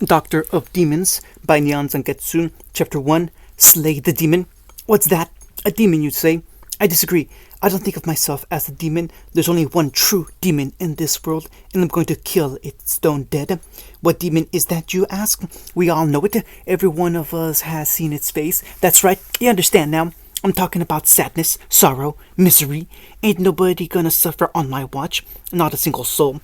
Doctor of Demons by Nyan Zangetsu, Chapter 1, Slay the Demon. What's that? A demon, you say? I disagree. I don't think of myself as a demon. There's only one true demon in this world, and I'm going to kill it stone dead. What demon is that, you ask? We all know it. Every one of us has seen its face. That's right. You understand now. I'm talking about sadness, sorrow, misery. Ain't nobody gonna suffer on my watch. Not a single soul.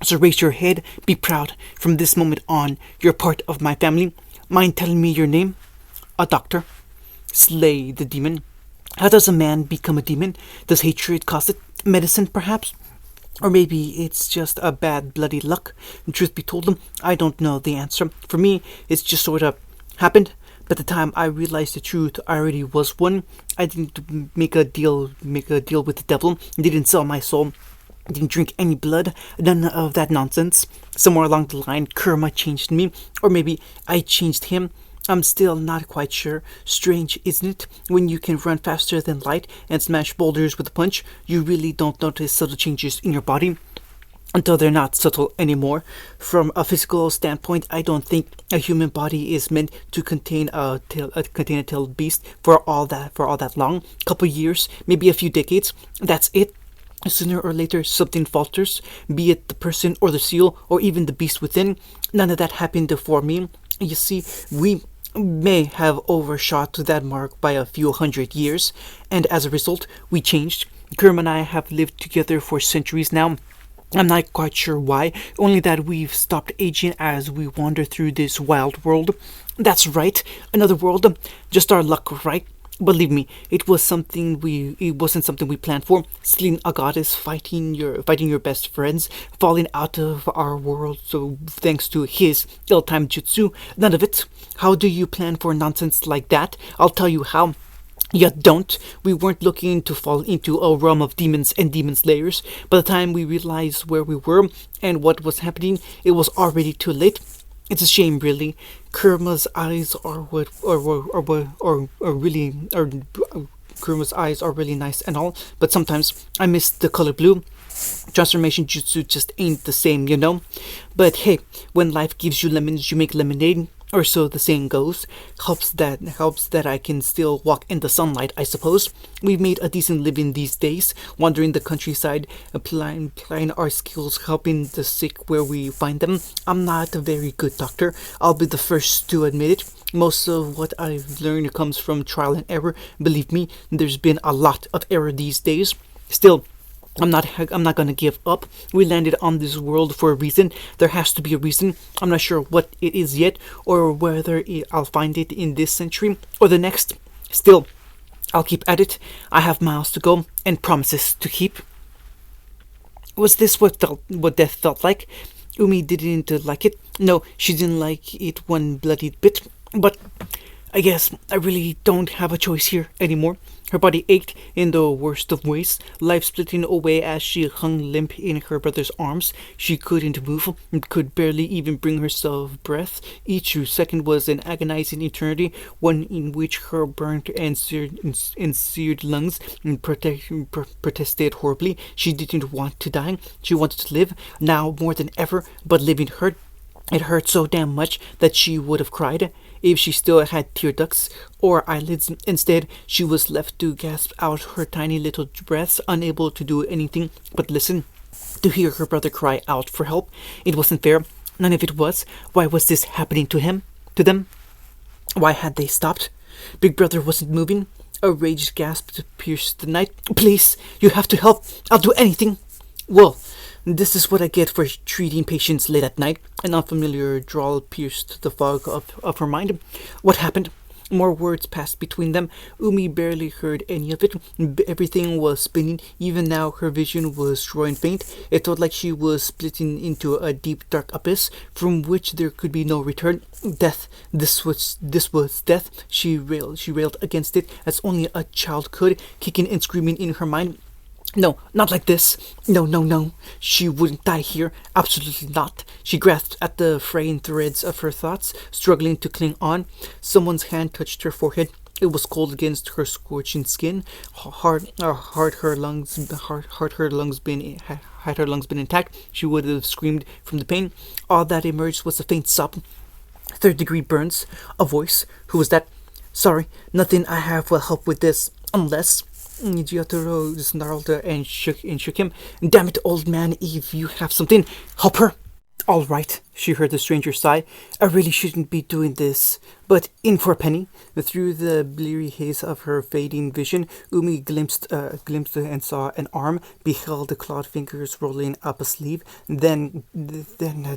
So raise your head, be proud. From this moment on, you're part of my family. Mind telling me your name? A doctor. Slay the demon. How does a man become a demon? Does hatred cause it? Medicine, perhaps? Or maybe it's just a bad bloody luck. Truth be told, I don't know the answer. For me, it's just sort of happened. By the time I realized the truth, I already was one. I didn't make a deal with the devil. Didn't sell my soul. Didn't drink any blood, none of that nonsense. Somewhere along the line, Kurma changed me, or maybe I changed him. I'm still not quite sure. Strange, isn't it? When you can run faster than light and smash boulders with a punch, you really don't notice subtle changes in your body until they're not subtle anymore. From a physical standpoint, I don't think a human body is meant to contain a tailed beast for all that long. Couple years, maybe a few decades. That's it. Sooner or later, something falters, be it the person or the seal or even the beast within. None of that happened for me. You see, we may have overshot that mark by a few hundred years, and as a result, we changed. Kerm and I have lived together for centuries now. I'm not quite sure why, only that we've stopped aging as we wander through this wild world. That's right, another world, just our luck, right? Believe me, it wasn't something we planned for. Stealing a goddess, fighting your best friends, falling out of our world, so thanks to his ill-timed jutsu. None of it. How do you plan for nonsense like that? I'll tell you how. You don't. We weren't looking to fall into a realm of demons and demon slayers. By the time we realized where we were and what was happening, it was already too late. It's a shame, really. Kurma's eyes are Kurma's eyes are really nice and all, but sometimes I miss the color blue. Transformation jutsu just ain't the same, you know. But hey, when life gives you lemons, you make lemonade. Or so the saying goes. Helps that I can still walk in the sunlight, I suppose. We've made a decent living these days, wandering the countryside, applying our skills, helping the sick where we find them. I'm not a very good doctor. I'll be the first to admit it. Most of what I've learned comes from trial and error. Believe me, there's been a lot of error these days. Still, I'm not gonna give up. We landed on this world for a reason. There has to be a reason. I'm not sure what it is yet, or whether I'll find it in this century or the next. Still, I'll keep at it. I have miles to go and promises to keep. Was this what death felt like? Umi didn't like it. No, she didn't like it one bloody bit. But I guess I really don't have a choice here anymore. Her body ached in the worst of ways, life splitting away as she hung limp in her brother's arms. She couldn't move, could barely even bring herself breath. Each second was an agonizing eternity, one in which her burnt and seared lungs protested horribly. She didn't want to die. She wanted to live, now more than ever, but living hurt. It hurt so damn much that she would have cried if she still had tear ducts or eyelids. Instead, she was left to gasp out her tiny little breaths, unable to do anything but listen. To hear her brother cry out for help, it wasn't fair. None of it was. Why was this happening to him? To them? Why had they stopped? Big brother wasn't moving. A raged gasp pierced the night. Please, you have to help. I'll do anything. Well, this is what I get for treating patients late at night. An unfamiliar drawl pierced the fog of her mind. What happened? More words passed between them. Umi barely heard any of it. Everything was spinning. Even now her vision was growing faint. It felt like she was splitting into a deep dark abyss from which there could be no return. Death. This was death. She railed against it as only a child could, kicking and screaming in her mind. No, not like this. No. She wouldn't die here. Absolutely not. She grasped at the fraying threads of her thoughts, struggling to cling on. Someone's hand touched her forehead. It was cold against her scorching skin. Had her lungs been intact, she would have screamed from the pain. All that emerged was a faint sob. third-degree burns. A voice. Who was that? Sorry, nothing I have will help with this. Unless. Gyatoro snarled and shook him. Damn it, old man, if you have something, help her. All right, she heard the stranger sigh. I really shouldn't be doing this. But in for a penny. Through the bleary haze of her fading vision, Umi glimpsed and saw an arm, beheld the clawed fingers rolling up a sleeve, then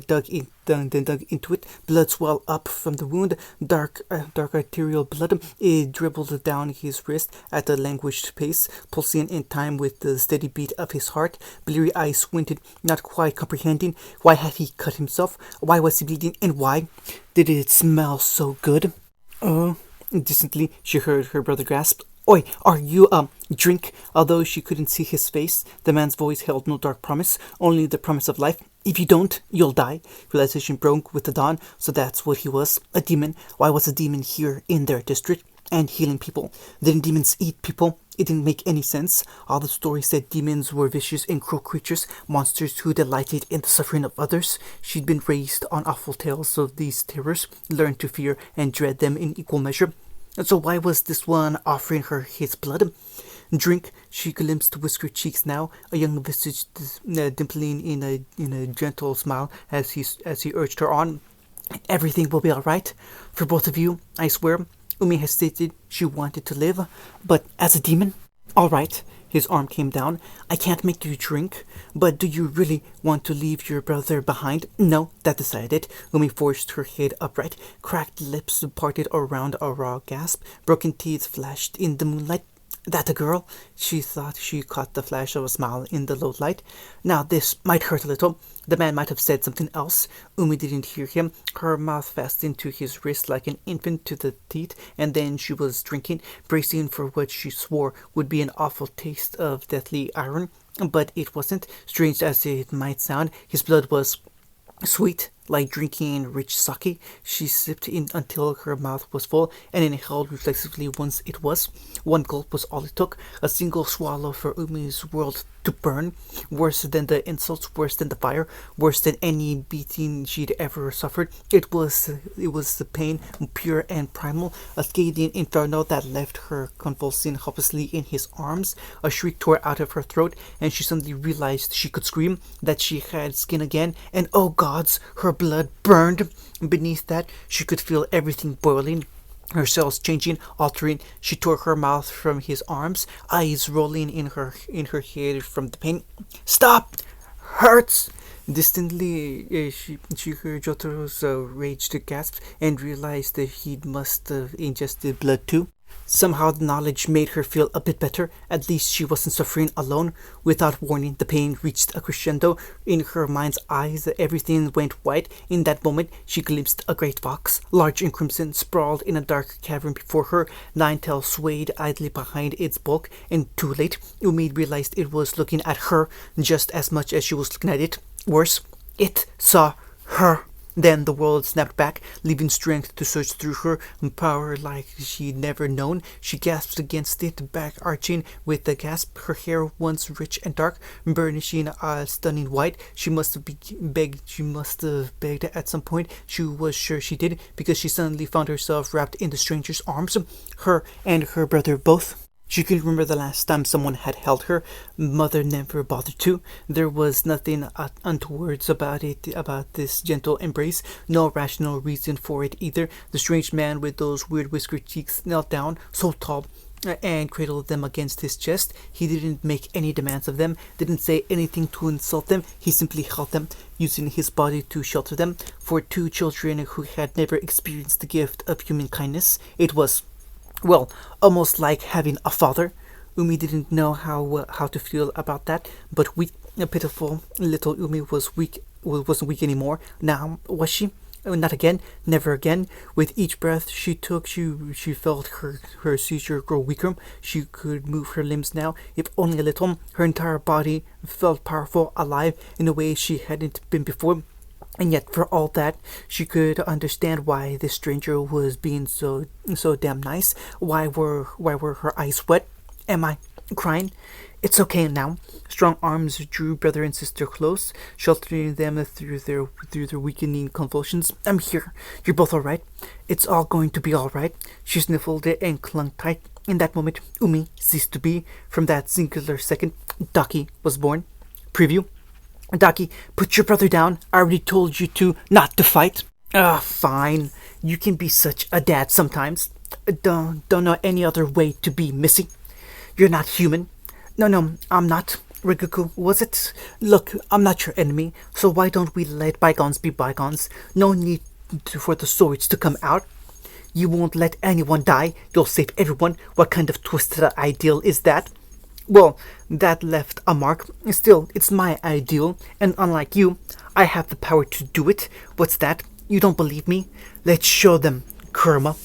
dug into it. Blood swelled up from the wound, dark arterial blood. It dribbled down his wrist at a languished pace, pulsing in time with the steady beat of his heart. Bleary eyes squinted, not quite comprehending. Why had he cut himself? Why was he bleeding? And why did it smell so good? Distantly, she heard her brother gasp. Oi, are you, drink? Although she couldn't see his face, the man's voice held no dark promise, only the promise of life. If you don't, you'll die. Realization broke with the dawn, so that's what he was. A demon. Why was a demon here in their district? And healing people. Didn't demons eat people? It didn't make any sense. All the stories said demons were vicious and cruel creatures, monsters who delighted in the suffering of others. She'd been raised on awful tales of these terrors, learned to fear and dread them in equal measure. And so why was this one offering her his blood? Drink. She glimpsed whiskered cheeks now, a young visage dimpling in a gentle smile as he urged her on. Everything will be all right for both of you, I swear. Umi had stated she wanted to live, but as a demon? All right. His arm came down. I can't make you drink, but do you really want to leave your brother behind? No, that decided. Umi forced her head upright. Cracked lips parted around a raw gasp. Broken teeth flashed in the moonlight. That a girl? She thought she caught the flash of a smile in the low light. Now this might hurt a little. The man might have said something else. Umi didn't hear him. Her mouth fastened to his wrist like an infant to the teeth, and then she was drinking, bracing for what she swore would be an awful taste of deathly iron. But it wasn't. Strange as it might sound, his blood was sweet, like drinking rich sake. She sipped in until her mouth was full, and inhaled reflexively once it was. One gulp was all it took, a single swallow for Umi's world to burn. Worse than the insults, worse than the fire, worse than any beating she'd ever suffered. It was the pain, pure and primal, a scathing inferno that left her convulsing helplessly in his arms. A shriek tore out of her throat, and she suddenly realized she could scream, that she had skin again, and oh gods, her blood burned. Beneath that, she could feel everything boiling, her cells changing, altering. She tore her mouth from his arms, eyes rolling in her head from the pain. Stop! Hurts! Distantly, she heard Jotaro's raged gasp and realized that he must have ingested blood too. Somehow the knowledge made her feel a bit better. At least she wasn't suffering alone. Without warning, the pain reached a crescendo. In her mind's eyes, everything went white. In that moment, she glimpsed a great fox, large and crimson, sprawled in a dark cavern before her. Ninetail swayed idly behind its bulk, and too late, Umi realized it was looking at her just as much as she was looking at it. Worse, it saw her. Then the world snapped back, leaving strength to surge through her, power like she'd never known. She gasped against it, back arching with the gasp, her hair once rich and dark, burnishing a stunning white. She must have begged at some point. She was sure she did, because she suddenly found herself wrapped in the stranger's arms, her and her brother both. She couldn't remember the last time someone had held her. Mother never bothered to. There was nothing untoward about this gentle embrace. No rational reason for it either. The strange man with those weird whiskered cheeks knelt down, so tall, and cradled them against his chest. He didn't make any demands of them, didn't say anything to insult them. He simply held them, using his body to shelter them. For two children who had never experienced the gift of human kindness, it was, well, almost like having a father. Umi didn't know how to feel about that, but weak, pitiful little Umi wasn't weak anymore. Now, was she? Not again, never again. With each breath she took, she felt her seizure grow weaker. She could move her limbs now, if only a little. Her entire body felt powerful, alive, in a way she hadn't been before. And yet, for all that, she could understand why this stranger was being so damn nice. Why were her eyes wet? Am I crying. It's okay now. Strong arms drew brother and sister close, sheltering them through their weakening convulsions. I'm here. You're both alright. It's all going to be alright. She sniffled it and clung tight. In that moment, Umi ceased to be. From that singular second, Daki was born. Preview. Daki, put your brother down. I already told you to not to fight. Fine. You can be such a dad sometimes. Don't know any other way to be, Missy. You're not human. No, I'm not. Rikuku, was it? Look, I'm not your enemy, so why don't we let bygones be bygones? No need for the swords to come out. You won't let anyone die. You'll save everyone. What kind of twisted ideal is that? Well, that left a mark. Still, it's my ideal, and unlike you, I have the power to do it. What's that? You don't believe me? Let's show them, Kurama.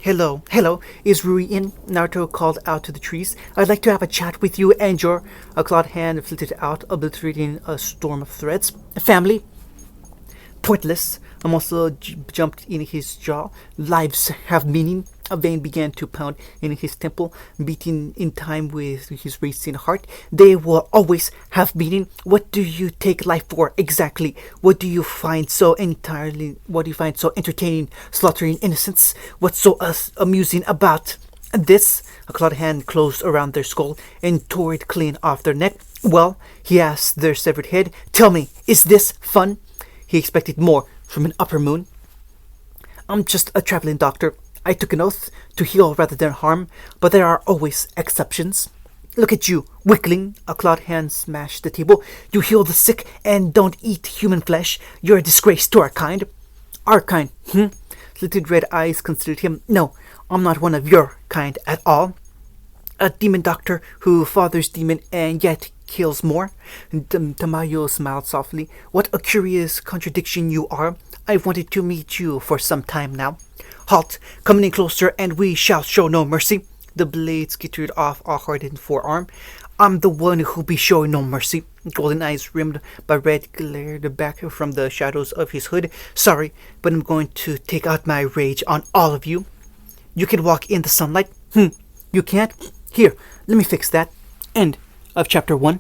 Hello, is Rui in? Naruto called out to the trees. I'd like to have a chat with you and your... A clawed hand flitted out, obliterating a storm of threats. Family? Pointless. A muscle jumped in his jaw. Lives have meaning. A vein began to pound in his temple, beating in time with his racing heart. They will always have meaning. What do you take life for exactly? What do you find so entertaining? Slaughtering innocents? What's so amusing about this? A clawed hand closed around their skull and tore it clean off their neck. Well, he asked their severed head. Tell me, is this fun? He expected more from an upper moon. I'm just a traveling doctor. I took an oath to heal rather than harm, but there are always exceptions. Look at you, weakling. A clawed hand smashed the table. You heal the sick and don't eat human flesh. You're a disgrace to our kind. Our kind, Slitted red eyes considered him. No, I'm not one of your kind at all. A demon doctor who fathers demon and yet kills more. Tamayo smiled softly. What a curious contradiction you are. I've wanted to meet you for some time now. Halt! Come any closer, and we shall show no mercy. The blade skittered off a hardened forearm. I'm the one who'll be showing no mercy. Golden eyes rimmed by red glared back from the shadows of his hood. Sorry, but I'm going to take out my rage on all of you. You can walk in the sunlight. You can't? Here, let me fix that. End of chapter 1.